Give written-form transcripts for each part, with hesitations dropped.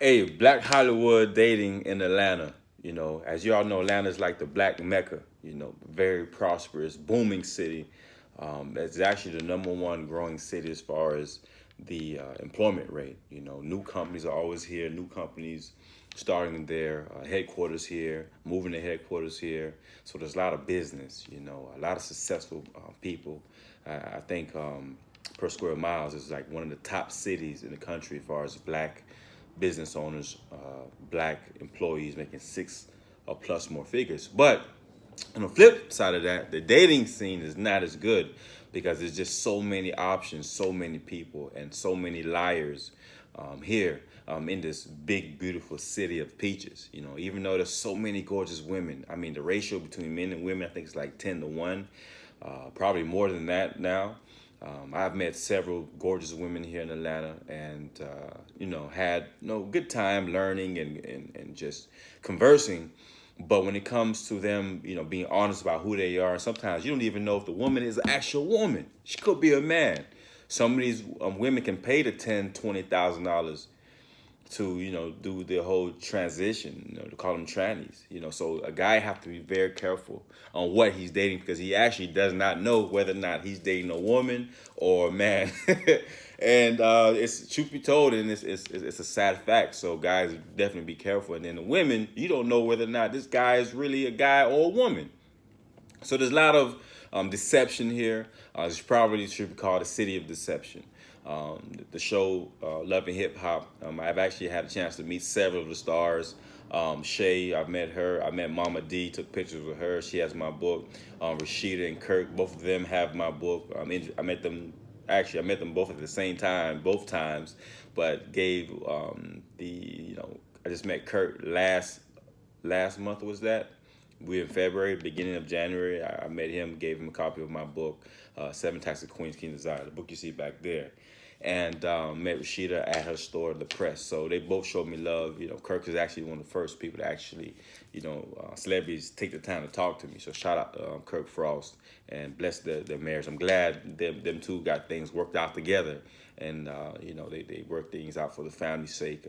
Hey, Black Hollywood dating in Atlanta. As you all know, Atlanta is like the Black Mecca. Very prosperous, booming city. It's actually the number one growing city as far as the employment rate. New companies are always here. New companies starting their headquarters here, moving their headquarters here. So there's a lot of business. A lot of successful people. I think per square miles is like one of the top cities in the country as far as black business owners, black employees making six or plus more figures. But on the flip side of that, the dating scene is not as good because there's just so many options, so many people, and so many liars here in this big, beautiful city of peaches. Even though there's so many gorgeous women, I mean, the ratio between men and women, I think it's like 10 to 1, probably more than that now. I've met several gorgeous women here in Atlanta, and had good time learning and just conversing. But when it comes to them, being honest about who they are, sometimes you don't even know if the woman is an actual woman. She could be a man. Some of these women can pay the $10,000, $20,000 to do the whole transition, to call them trannies. So a guy have to be very careful on what he's dating because he actually does not know whether or not he's dating a woman or a man. And it's truth be told, and it's a sad fact. So guys, definitely be careful. And then the women, you don't know whether or not this guy is really a guy or a woman. So there's a lot of deception here. It's probably should be called a city of deception. The show Love and Hip Hop. I've actually had a chance to meet several of the stars. Shay, I've met her. I met Mama D. Took pictures with her. She has my book. Rashida and Kirk, both of them have my book. I met them. Actually, I met them both at the same time, both times, but gave the I just met Kirk last month was that. We in February, beginning of January, I met him, gave him a copy of my book, Seven Types of Queens, King Desire, the book you see back there. And met Rashida at her store, The Press. So they both showed me love. Kirk is actually one of the first people to actually, celebrities take the time to talk to me. So shout out to Kirk Frost and bless their marriage. I'm glad them two got things worked out together. And, they worked things out for the family's sake.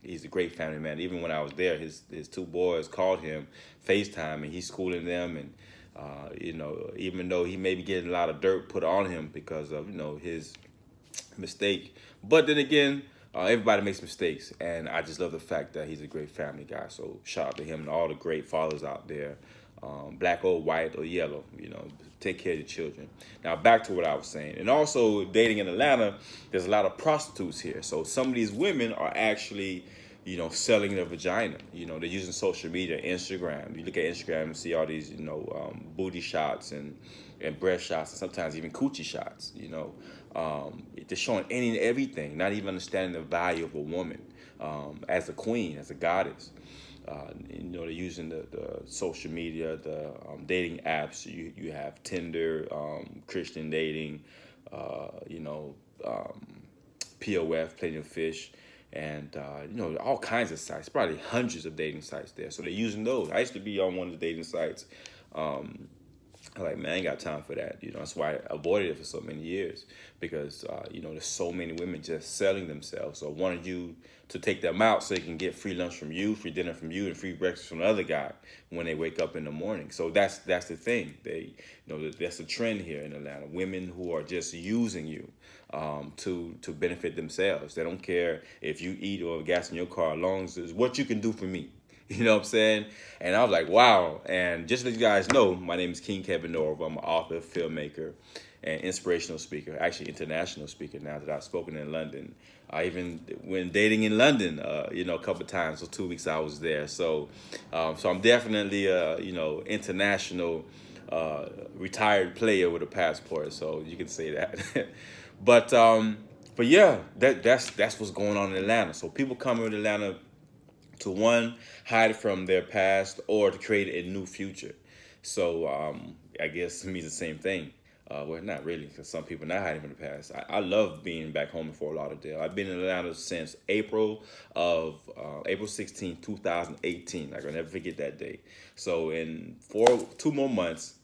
He's a great family man. Even when I was there, his two boys called him FaceTime, and he's schooling them. And, even though he may be getting a lot of dirt put on him because of, his mistake. But then again, everybody makes mistakes, and I just love the fact that he's a great family guy. So shout out to him and all the great fathers out there, black or white or yellow. Take care of your children. Now back to what I was saying, and also dating in Atlanta, there's a lot of prostitutes here. So some of these women are actually selling their vagina. They're using social media, Instagram. You look at Instagram and see all these, booty shots and breast shots, and sometimes even coochie shots. They're showing any and everything, not even understanding the value of a woman as a queen, as a goddess. They're using the social media, the dating apps. You have Tinder, Christian dating, um, POF, Plenty of Fish, and all kinds of sites. Probably hundreds of dating sites there. So they're using those. I used to be on one of the dating sites. I'm like, man, I ain't got time for that. That's why I avoided it for so many years because, there's so many women just selling themselves. So I wanted you to take them out so they can get free lunch from you, free dinner from you, and free breakfast from the other guy when they wake up in the morning. So that's the thing. That's a trend here in Atlanta. Women who are just using you to benefit themselves. They don't care if you eat or gas in your car, as long as it's what you can do for me. You know what I'm saying? And I was like, wow. And just to let you guys know, my name is King Kevin Dorival. I'm an author, filmmaker, and inspirational speaker. Actually, international speaker now that I've spoken in London. I even went dating in London, a couple of times. So 2 weeks I was there. So I'm definitely a, international retired player with a passport. So you can say that. but but yeah, that's what's going on in Atlanta. So people come in Atlanta to one, hide from their past or to create a new future. So I guess to me it's the same thing. Well, not really, because some people are not hiding from the past. I love being back home in Fort Lauderdale. I've been in Atlanta since April 16, 2018. I can never forget that day. So in 2 more months,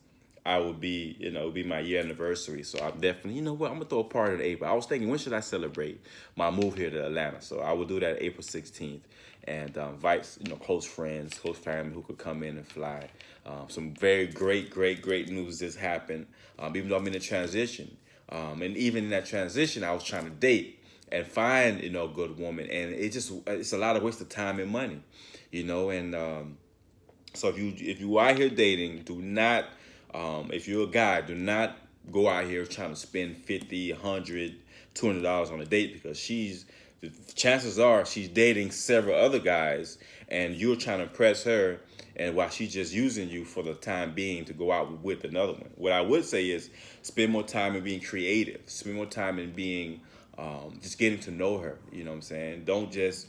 I would be, you know, it would be my year anniversary. So I'm definitely, you know what, I'm gonna throw a party in April. I was thinking, when should I celebrate my move here to Atlanta? So I would do that April 16th, and invite, you know, close friends, close family who could come in and fly. Some very great news just happened. Even though I'm in a transition, and even in that transition, I was trying to date and find, you know, a good woman, and it's a lot of waste of time and money, you know, and so if you are here dating, do not, if you're a guy, do not go out here trying to spend 50, 100, $200 on a date, because the chances are she's dating several other guys, and you're trying to impress her, and while she's just using you for the time being to go out with another one. What I would say is, spend more time in being creative, spend more time in being, just getting to know her. You know what I'm saying? Don't just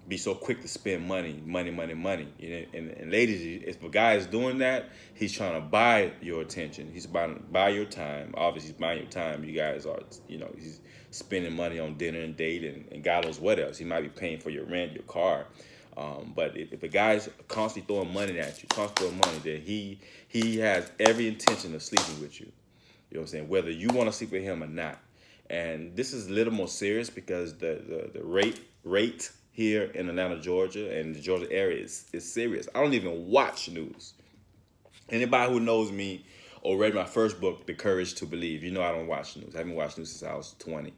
be so quick to spend money. You know, and ladies, if a guy is doing that, he's trying to buy your attention. He's buying buy your time. Obviously, he's buying your time. You guys are, you know, he's spending money on dinner and date, and God knows what else. He might be paying for your rent, your car. But if a guy's constantly throwing money at you, constantly throwing money, then he has every intention of sleeping with you. You know what I'm saying? Whether you want to sleep with him or not. And this is a little more serious because the rate here in Atlanta, Georgia, and the Georgia area is serious. I don't even watch news. Anybody who knows me or read my first book, The Courage to Believe, you know I don't watch news. I haven't watched news since I was 20.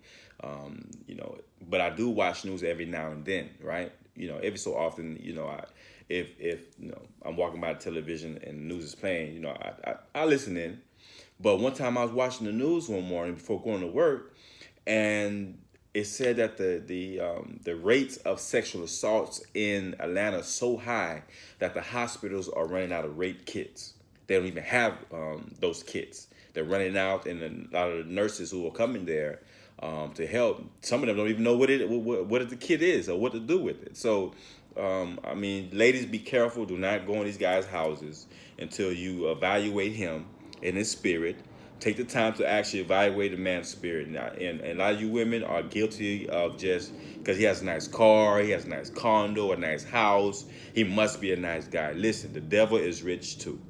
You know, but I do watch news every now and then, right? You know, every so often, you know, if you know, I'm walking by the television and news is playing, you know, I listen in. But one time I was watching the news one morning before going to work, and it said that the rates of sexual assaults in Atlanta are so high that the hospitals are running out of rape kits. They don't even have those kits. They're running out, and a lot of the nurses who are coming there to help, some of them don't even know what the kit is or what to do with it. So, I mean, ladies, be careful. Do not go in these guys' houses until you evaluate him in his spirit. Take the time to actually evaluate a man's spirit. Now, and a lot of you women are guilty of just because he has a nice car, he has a nice condo, a nice house, he must be a nice guy. Listen, the devil is rich too.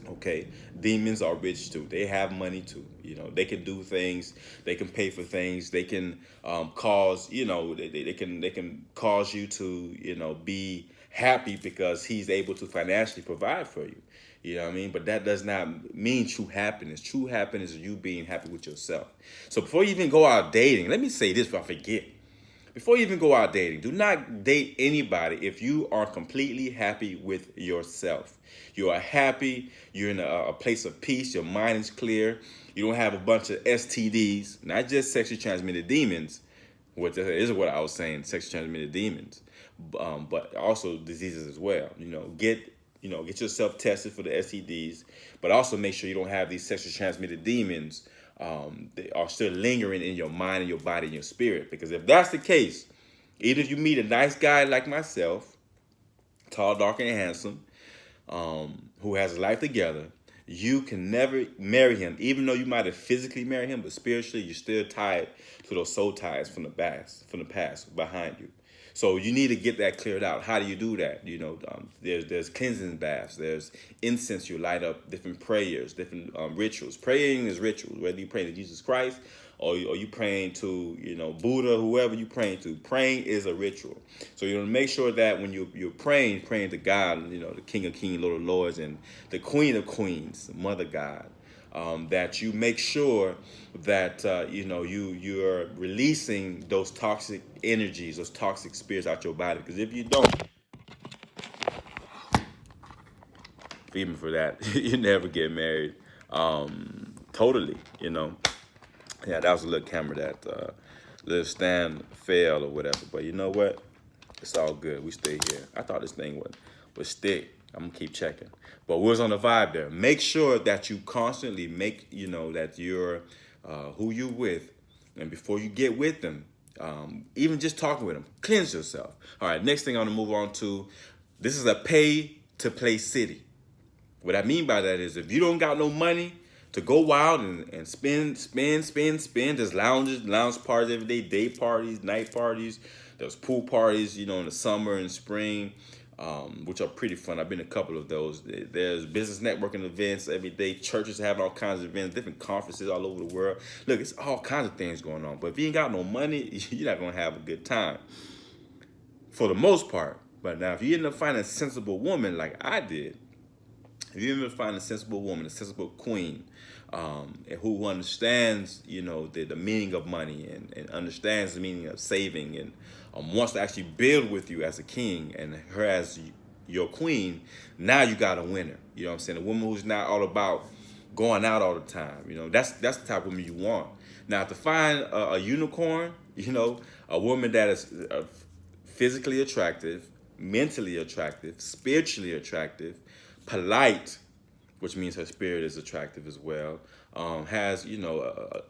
Okay, demons are rich too. They have money too. You know, they can do things. They can pay for things. They can cause. You know, they can cause you to, you know, be happy because he's able to financially provide for you. You know what I mean? But that does not mean true happiness. True happiness is you being happy with yourself. So before you even go out dating, let me say this before I forget. Before you even go out dating, do not date anybody if you are completely happy with yourself. You are happy, you're in a place of peace, your mind is clear, you don't have a bunch of STDs, not just sexually transmitted demons, which is what I was saying, sexually transmitted demons, but also diseases as well. Get yourself tested for the STDs, but also make sure you don't have these sexually transmitted demons that are still lingering in your mind and your body and your spirit. Because if that's the case, either you meet a nice guy like myself, tall, dark, and handsome, who has his life together, you can never marry him, even though you might have physically married him, but spiritually you're still tied to those soul ties from the past behind you. So you need to get that cleared out. How do you do that? You know, there's cleansing baths, there's incense you light up, different prayers, different rituals. Praying is rituals, whether you pray to Jesus Christ or you praying to, you know, Buddha, whoever you praying to. Praying is a ritual. So you want to make sure that when you're praying to God, you know, the King of Kings, Lord of Lords, and the Queen of Queens, Mother God, that you make sure that you're releasing those toxic energies, those toxic spirits out your body. Because if you don't, feed me for that, you never get married. Totally, you know. Yeah, that was a little camera that little stand fell or whatever. But you know what? It's all good. We stay here. I thought this thing would stick. I'm gonna keep checking. But we was on the vibe there. Make sure that you constantly make, you know, that you're who you with, and before you get with them, even just talking with them, cleanse yourself. All right. Next thing I'm gonna move on to. This is a pay to play city. What I mean by that is, if you don't got no money to go wild and spend, there's lounge parties every day, day parties, night parties, there's pool parties, you know, in the summer and spring. which are pretty fun. I've been to a couple of those. There's business networking events every day. Churches have all kinds of events, different conferences all over the world. Look, it's all kinds of things going on. But if you ain't got no money, you're not gonna have a good time for the most part. But now, if you end up finding a sensible woman like I did, if you end up finding a sensible woman, a sensible queen, who understands, the meaning of money and understands the meaning of saving and wants to actually build with you as a king and her as your queen, now you got a winner. You know what I'm saying? A woman who's not all about going out all the time. That's the type of woman you want. Now, to find a unicorn, a woman that is physically attractive, mentally attractive, spiritually attractive, polite, which means her spirit is attractive as well, has, a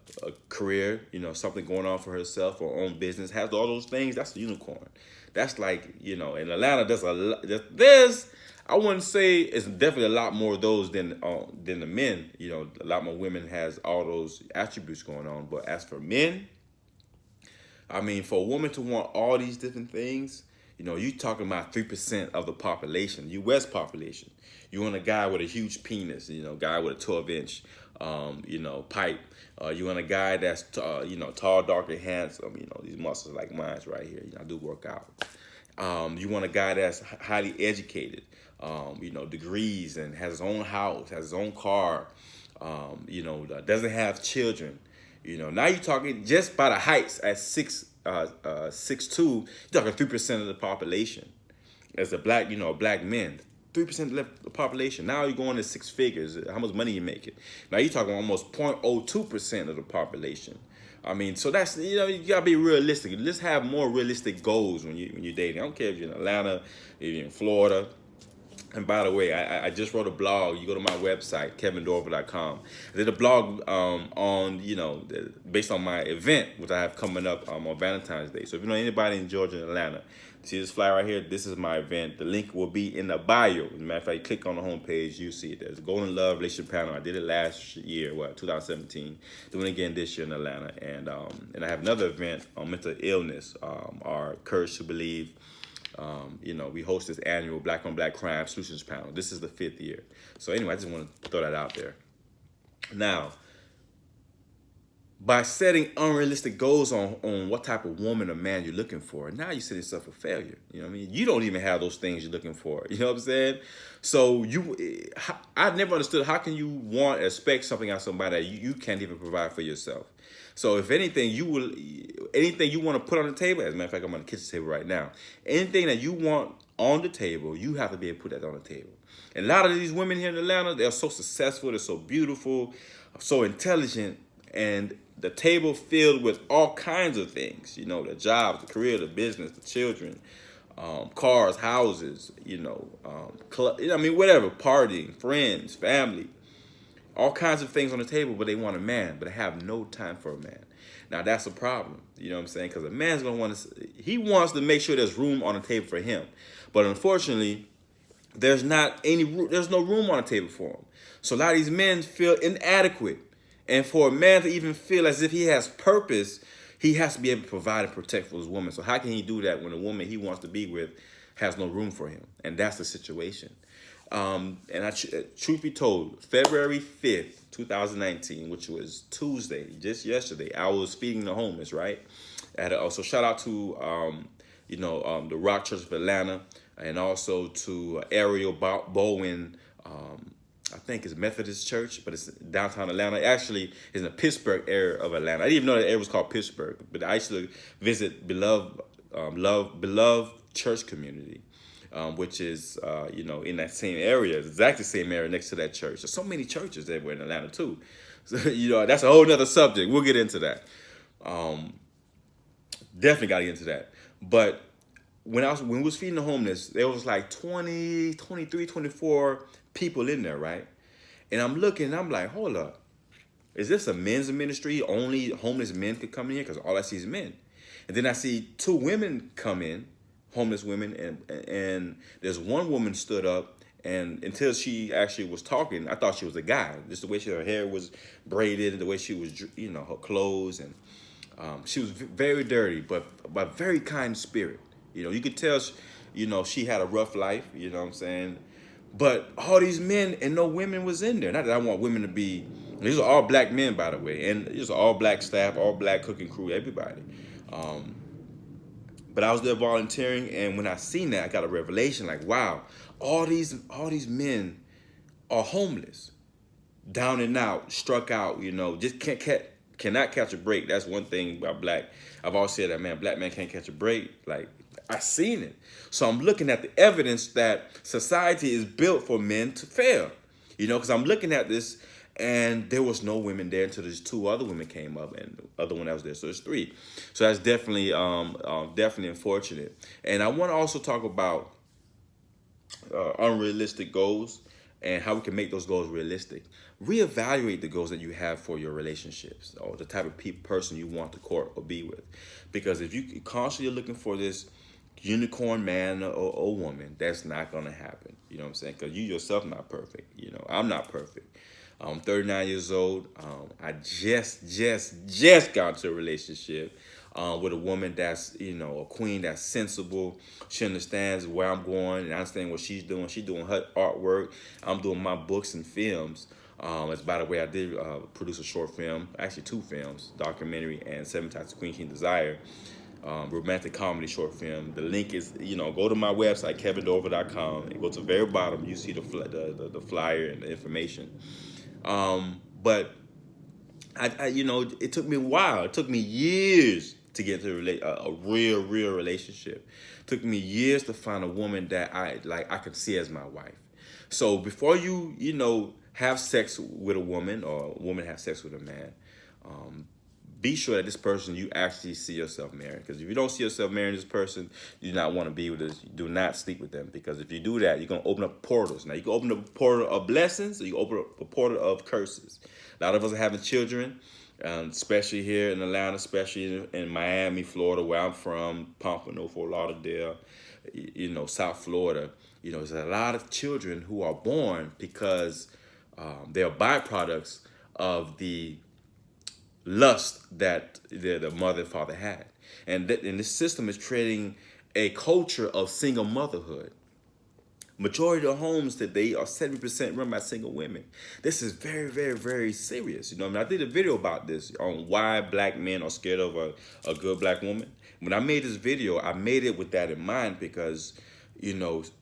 career, something going on for herself or own business, has all those things, that's a unicorn. That's like, in Atlanta, I wouldn't say it's definitely a lot more of those than the men. A lot more women has all those attributes going on. But as for men, I mean, for a woman to want all these different things, you talking about 3% of the population, U.S. population. You want a guy with a huge penis, guy with a 12-inch, pipe. You want a guy that's, tall, dark, and handsome. These muscles like mine right here. I do work out. You want a guy that's highly educated, degrees, and has his own house, has his own car, doesn't have children. Now you're talking just by the heights at 6'2", you're talking 3% of the population. As a black men, 3% of the population. Now you're going to six figures. How much money you making? Now you're talking almost 0.02% of the population. I mean, so that's, you gotta be realistic. Let's have more realistic goals when you're dating. I don't care if you're in Atlanta, if you're in Florida. And by the way, I just wrote a blog. You go to my website, KevinDorival.com. I did a blog on, based on my event, which I have coming up on Valentine's Day. So if you know anybody in Georgia and Atlanta, see this flyer right here? This is my event. The link will be in the bio. As a matter of fact, click on the homepage, you see it. There's a Golden Love Relationship Panel. I did it last year, 2017. Doing it again this year in Atlanta. And I have another event on mental illness, our Courage to Believe. We host this annual Black on Black Crime Solutions Panel. This is the 5th year. So anyway, I just want to throw that out there. Now, by setting unrealistic goals on what type of woman or man you're looking for, now you set yourself a failure. You know what I mean? You don't even have those things you're looking for. You know what I'm saying? So I've never understood, how can you want and expect something out of somebody that you can't even provide for yourself? So if anything you want to put on the table, as a matter of fact, I'm on the kitchen table right now. Anything that you want on the table, you have to be able to put that on the table. And a lot of these women here in Atlanta, they're so successful, they're so beautiful, so intelligent, and the table filled with all kinds of things. The jobs, the career, the business, the children, cars, houses, whatever, partying, friends, family. All kinds of things on the table, but they want a man, but they have no time for a man. Now, that's a problem, you know what I'm saying? Because a man's going to he wants to make sure there's room on the table for him. But unfortunately, there's no room on the table for him. So a lot of these men feel inadequate. And for a man to even feel as if he has purpose, he has to be able to provide and protect for his woman. So how can he do that when a woman he wants to be with has no room for him? And that's the situation. Truth be told, February 5th, 2019, which was Tuesday, just yesterday, I was feeding the homeless, right? So shout out to, the Rock Church of Atlanta, and also to Ariel Bowen, I think it's Methodist Church, but it's downtown Atlanta. Actually, it's in the Pittsburgh area of Atlanta. I didn't even know that area was called Pittsburgh, but I used to visit Beloved Church Community. Which is, in that same area, exactly the same area next to that church. There's so many churches everywhere in Atlanta, too. So, that's a whole nother subject. We'll get into that. Definitely got to get into that. But when we was feeding the homeless, there was like 20, 23, 24 people in there, right? And I'm looking, and I'm like, hold up. Is this a men's ministry? Only homeless men could come in here? Because all I see is men. And then I see 2 women come in, homeless women, and there's one woman stood up, and until she actually was talking, I thought she was a guy. Just the way her hair was braided, the way she was, her clothes, and she was very dirty, but very kind spirit. You know, you could tell, she had a rough life. You know what I'm saying? But all these men and no women was in there. Not that I want women to be. These are all black men, by the way, and these are all black staff, all black cooking crew, everybody. Um, but I was there volunteering, and when I seen that, I got a revelation. Like, wow, all these men are homeless, down and out, struck out. Just cannot catch a break. That's one thing about black. I've always said that, man, black man can't catch a break. Like, I seen it. So I'm looking at the evidence that society is built for men to fail. Because I'm looking at this, and there was no women there until these two other women came up, and the other one that was there. So there's three. So that's definitely unfortunate. And I want to also talk about unrealistic goals and how we can make those goals realistic. Reevaluate the goals that you have for your relationships, or the type of person you want to court or be with. Because if you constantly are looking for this unicorn man or woman, that's not going to happen. You know what I'm saying? Because you yourself not perfect. I'm not perfect. I'm 39 years old. I just got into a relationship with a woman that's, a queen that's sensible. She understands where I'm going, and I understand what she's doing. She's doing her artwork. I'm doing my books and films. As by the way, I did produce a short film, actually two films, documentary and Seven Types of Queen King Desire, romantic comedy short film. The link is, go to my website, KevinDorival.com, and go to the very bottom. You see the flyer and the information. But it took me a while. It took me years to get to a real relationship. It took me years to find a woman that I could see as my wife. So before you have sex with a woman, or a woman have sex with a man, be sure that this person you actually see yourself marrying. Because if you don't see yourself marrying this person, you do not want to be with this. Do not sleep with them. Because if you do that, you're going to open up portals. Now, you can open up a portal of blessings, or you can open up a portal of curses. A lot of us are having children, especially here in Atlanta, especially in Miami, Florida, where I'm from, Pompano, Fort Lauderdale, South Florida. There's a lot of children who are born because they're byproducts of the lust that the mother and father had. And this system is creating a culture of single motherhood. Majority of the homes today are 70% run by single women. This is very, very, very serious. I did a video about this on why black men are scared of a good black woman. When I made this video, I made it with that in mind because,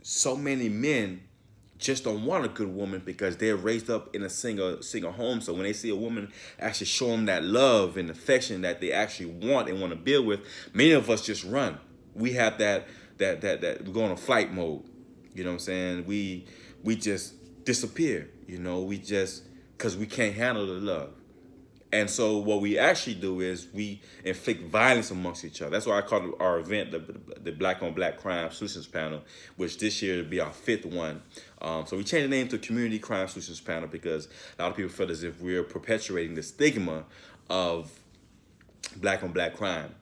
so many men just don't want a good woman because they're raised up in a single home. So when they see a woman actually show them that love and affection that they actually want and want to build with, many of us just run. We have that we go on a flight mode. You know what I'm saying? We just disappear. We just, because we can't handle the love. And so what we actually do is we inflict violence amongst each other. That's why I call our event the Black on Black Crime Solutions Panel, which this year will be our 5th one. So we changed the name to Community Crime Solutions Panel because a lot of people feel as if we're perpetuating the stigma of black on black crime,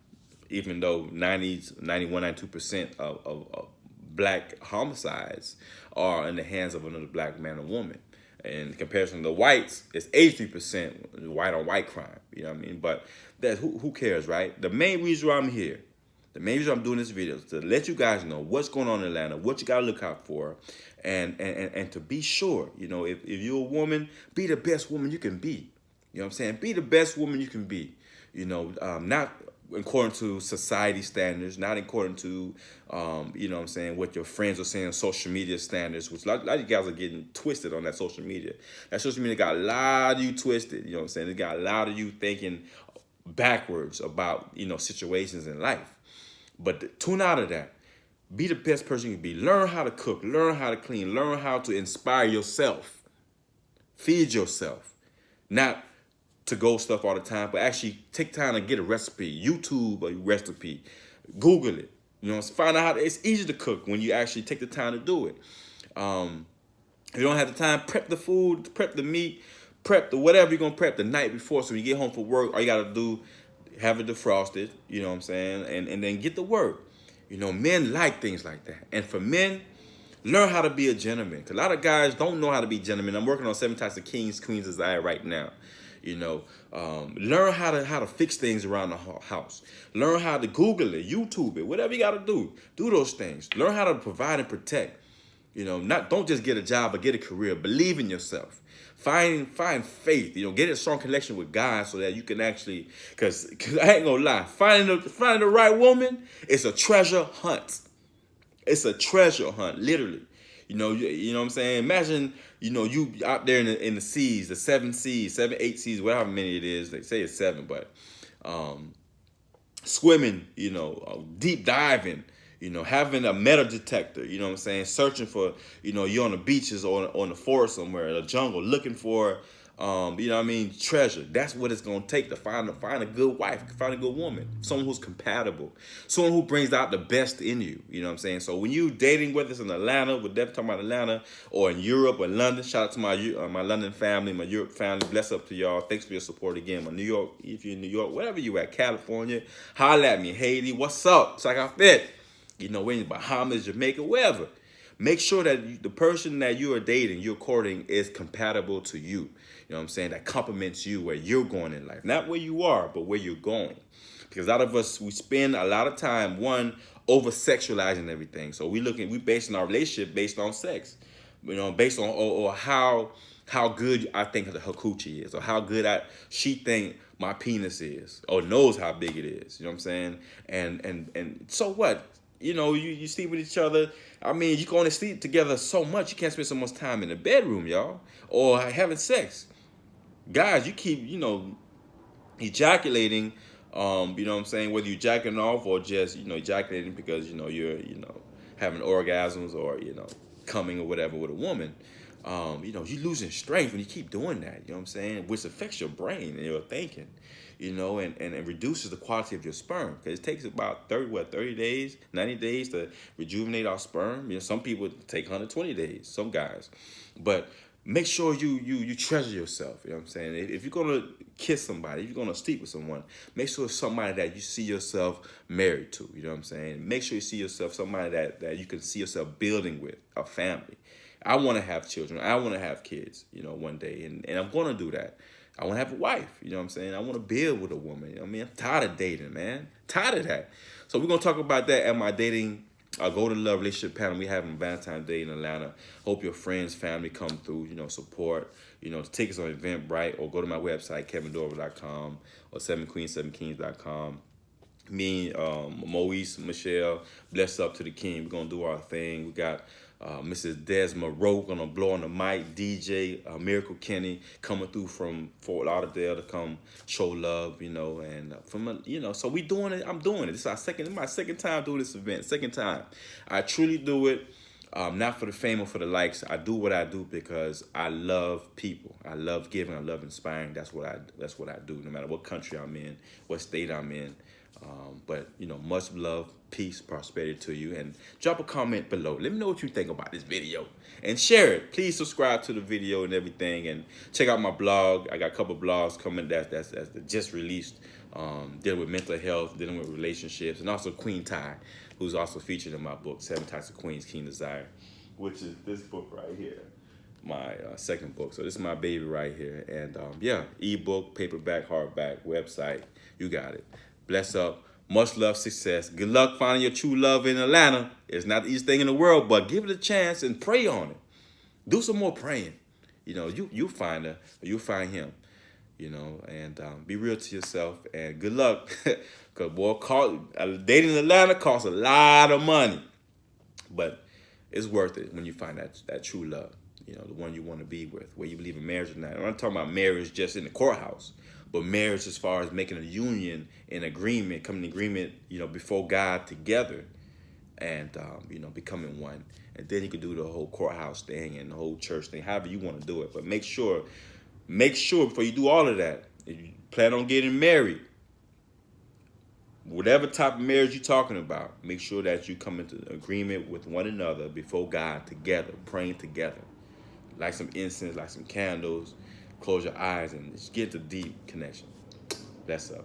even though 92% of black homicides are in the hands of another black man or woman. In comparison to the whites, it's 83% white on white crime. You know what I mean? But that who cares, right? The main reason why I'm here, the main reason I'm doing this video is to let you guys know what's going on in Atlanta, what you gotta look out for, and to be sure, if you're a woman, be the best woman you can be. You know what I'm saying? Be the best woman you can be. Not according to society standards, not according to, what your friends are saying on social media standards, which a lot of you guys are getting twisted on that social media. That social media got a lot of you twisted, you know what I'm saying? It got a lot of you thinking backwards about, situations in life. But tune out of that. Be the best person you can be. Learn how to cook, learn how to clean, learn how to inspire yourself. Feed yourself. Not to go stuff all the time, but actually take time to get a recipe, YouTube a recipe, Google it. Find out how it's easy to cook when you actually take the time to do it. If you don't have the time, prep the food, prep the meat, prep the whatever you're gonna prep the night before. So when you get home from work, all you gotta do, have it defrosted, you know what I'm saying, and then get to work. Men like things like that. And for men, learn how to be a gentleman. Cause a lot of guys don't know how to be gentlemen. I'm working on 7 Types of Kings, Queens Desire right now. Learn how to fix things around the house. Learn how to Google it, YouTube it, whatever you got to do. Do those things. Learn how to provide and protect. Not don't just get a job, but get a career. Believe in yourself. Find faith. Get a strong connection with God so that you can actually, because I ain't gonna lie, finding the right woman is a treasure hunt. It's a treasure hunt, literally. You know what I'm saying? Imagine, you out there in the seas, the 7 seas, 8 seas, whatever many it is. They say it's 7, but swimming, deep diving, having a metal detector, you know what I'm saying? Searching for, you're on the beaches or on the forest somewhere, the jungle, looking for, treasure. That's what it's going to take to find a good wife, find a good woman, someone who's compatible, someone who brings out the best in you, you know what I'm saying? So when you dating, whether it's in Atlanta, we're definitely talking about Atlanta, or in Europe or London, shout out to my London family, my Europe family, bless up to y'all. Thanks for your support again. My New York, if you're in New York, wherever you at, California, holla at me. Haiti, what's up? It's like I fit. We're in Bahamas, Jamaica, wherever. Make sure that the person that you are dating, you're courting, is compatible to you. You know what I'm saying? That complements you where you're going in life. Not where you are, but where you're going. Because a lot of us, we spend a lot of time, over sexualizing everything. So we basing our relationship based on sex. Based on or how good I think her coochie is, or how good she think my penis is, or knows how big it is. You know what I'm saying? And so what? You sleep with each other. I mean, you can only sleep together so much. You can't spend so much time in the bedroom, y'all, or having sex. Guys, you keep, ejaculating, you know what I'm saying, whether you're jacking off or just, ejaculating because, you're, having orgasms or, coming or whatever with a woman. You're losing strength when you keep doing that, you know what I'm saying, which affects your brain and your thinking, and reduces the quality of your sperm, because it takes about 30 days, 90 days to rejuvenate our sperm. Some people take 120 days, some guys, but make sure you treasure yourself. You know what I'm saying? If you're gonna kiss somebody, if you're gonna sleep with someone, make sure it's somebody that you see yourself married to. You know what I'm saying? Make sure you see yourself somebody that you can see yourself building with, a family. I want to have children. I want to have kids, one day, and I'm gonna do that. I want to have a wife. You know what I'm saying? I want to build with a woman. You know what I mean? I'm tired of dating, man. Tired of that. So we're gonna talk about that at my dating. Golden Love Relationship panel we have on Valentine's Day in Atlanta. Hope your friends, family come through, support. The tickets on Eventbrite, or go to my website, KevinDorival.com, or 7queens7kings.com. Me, Moise, Michelle, bless up to the king. We're going to do our thing. We got Mrs. Desma Rowe going to blow on the mic. DJ Miracle Kenny coming through from Fort Lauderdale to come show love, and so we doing it. I'm doing it. This is my second time doing this event. Second time. I truly do it. Not for the fame or for the likes. I do what I do because I love people. I love giving. I love inspiring. That's what I do. No matter what country I'm in, what state I'm in. But much love, peace, prosperity to you, and drop a comment below. Let me know what you think about this video and share it. Please subscribe to the video and everything, and check out my blog. I got a couple blogs coming that's just released, dealing with mental health, dealing with relationships, and also Queen Ty, who's also featured in my book, 7 Types of Queens, King Desire, which is this book right here, my second book. So this is my baby right here, and ebook, paperback, hardback, website, you got it. Bless up. Much love, success. Good luck finding your true love in Atlanta. It's not the easiest thing in the world, but give it a chance and pray on it. Do some more praying. You'll find her, or you'll find him. And be real to yourself. And good luck. Because, dating in Atlanta costs a lot of money. But it's worth it when you find that true love. The one you want to be with, where you believe in marriage or not. I'm not talking about marriage just in the courthouse, but marriage as far as making a union, an agreement, coming to agreement, before God together, and becoming one. And then you can do the whole courthouse thing and the whole church thing, however you want to do it. But make sure before you do all of that, if you plan on getting married, whatever type of marriage you're talking about, make sure that you come into agreement with one another before God together, praying together. Light some incense, light some candles, close your eyes, and just get the deep connection. That's up.